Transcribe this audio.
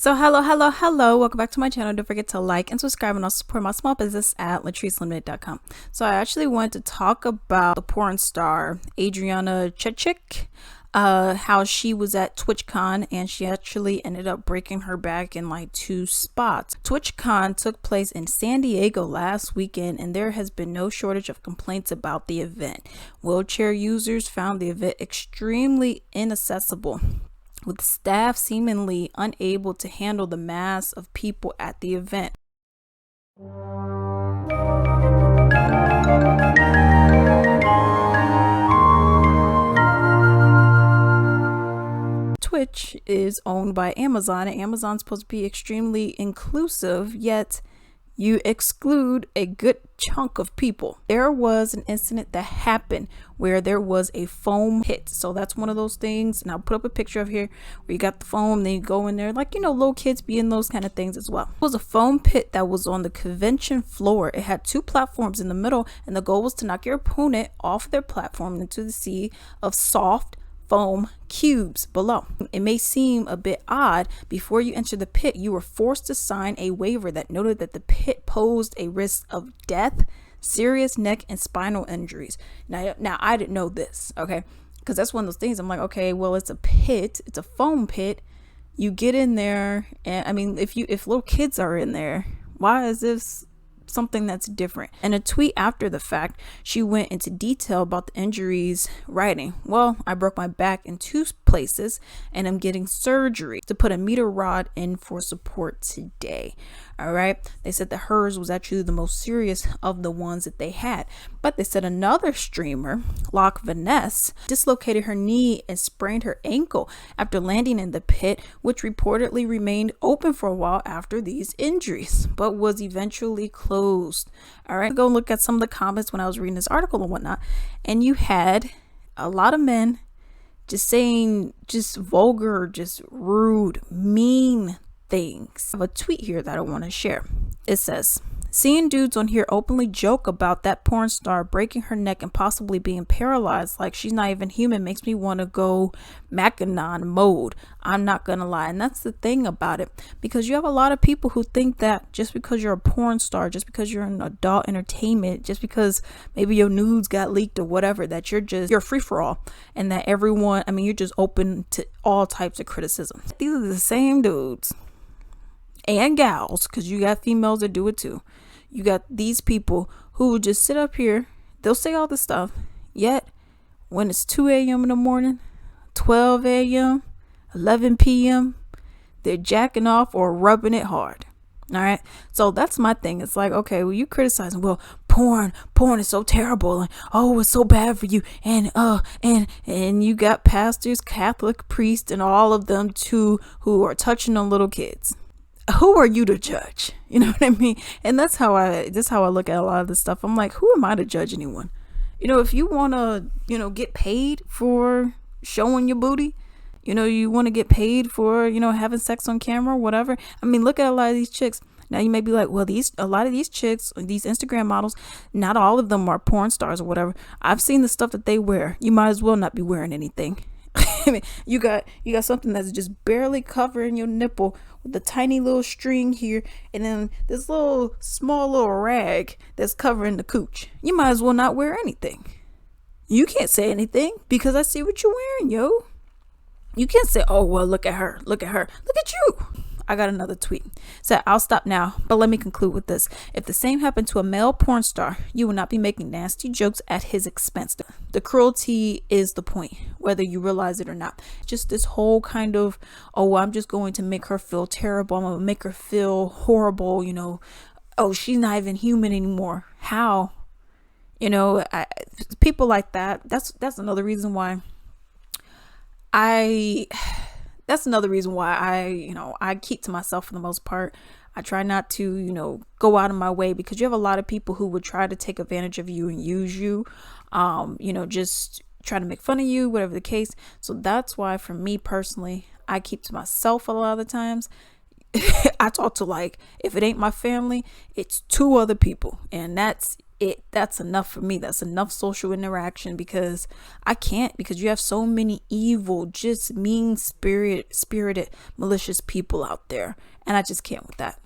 So hello, welcome back to my channel. Don't forget to like and subscribe, and also support my small business at latricelimited.com. So I actually wanted to talk about the porn star Adriana Chechik, how she was at TwitchCon and she actually ended up breaking her back in like 2 spots. TwitchCon took place in San Diego last weekend, and there has been no shortage of complaints about the event. Wheelchair users found the event extremely inaccessible, with staff seemingly unable to handle the mass of people at the event. Twitch is owned by Amazon, and Amazon's supposed to be extremely inclusive, yet you exclude a good chunk of people. There was an incident that happened where there was a foam pit. So that's one of those things, and I'll put up a picture of here where you got the foam, then you go in there, like, you know, little kids be in those kind of things as well. It was a foam pit that was on the convention floor. It had 2 platforms in the middle, and the goal was to knock your opponent off their platform into the sea of soft foam cubes below. It may seem a bit odd. Before you enter the pit, you were forced to sign a waiver that noted that the pit posed a risk of death, serious neck and spinal injuries. Now I didn't know this, okay, because that's one of those things. I'm like, okay, well, it's a pit, it's a foam pit. You get in there, and I mean, if little kids are in there, why is this something that's different? In a tweet after the fact, she went into detail about the injuries, writing, "Well, I broke my back in 2 places and I'm getting surgery to put a meter rod in for support today." All right, they said that hers was actually the most serious of the ones that they had, but they said another streamer, Lock Vanessa, dislocated her knee and sprained her ankle after landing in the pit, which reportedly remained open for a while after these injuries, but was eventually closed. All right, go look at some of the comments when I was reading this article and whatnot, and you had a lot of men just saying just vulgar, just rude, mean things. I have a tweet here that I want to share. It says, "Seeing dudes on here openly joke about that porn star breaking her neck and possibly being paralyzed like she's not even human makes me want to go Mackinac mode. I'm not gonna lie." And that's the thing about it, because you have a lot of people who think that just because you're a porn star, just because you're in adult entertainment, just because maybe your nudes got leaked or whatever, that you're free for all, and that everyone, I mean, you're just open to all types of criticism. These are the same dudes and gals, because you got females that do it too. You got these people who will just sit up here, they'll say all this stuff, yet when it's 2 a.m. in the morning, 12 a.m., 11 p.m., they're jacking off or rubbing it hard. All right, so that's my thing. It's like, okay, well, you criticizing, well, porn is so terrible, and oh, it's so bad for you, and you got pastors, Catholic priests, and all of them too, who are touching on little kids. Who are you to judge? You know what I mean? And that's how I look at a lot of this stuff. I'm like, who am I to judge anyone? You know, if you want to, you know, get paid for showing your booty, you know, you want to get paid for, you know, having sex on camera, whatever. I mean, look at a lot of these chicks. Now you may be like, well, a lot of these chicks, these Instagram models, not all of them are porn stars or whatever. I've seen the stuff that they wear. You might as well not be wearing anything. I mean, you got something that's just barely covering your nipple with a tiny little string here, and then this small little rag that's covering the cooch. You might as well not wear anything. You can't say anything because I see what you're wearing, yo. You can't say, oh, well, look at her, look at you. I got another tweet. So I'll stop now, but let me conclude with this. If the same happened to a male porn star, you will not be making nasty jokes at his expense. The cruelty is the point, whether you realize it or not. Just this whole kind of, oh, I'm just going to make her feel terrible. I'm going to make her feel horrible. You know, oh, she's not even human anymore. How? You know, people like that. That's another reason why I keep to myself for the most part. I try not to, you know, go out of my way, because you have a lot of people who would try to take advantage of you and use you, you know, just try to make fun of you, whatever the case. So that's why, for me personally, I keep to myself a lot of the times. I talk to, like, if it ain't my family, it's 2 other people, and that's it. That's enough for me. That's enough social interaction, because I can't, because you have so many evil, just mean spirited, malicious people out there, and I just can't with that.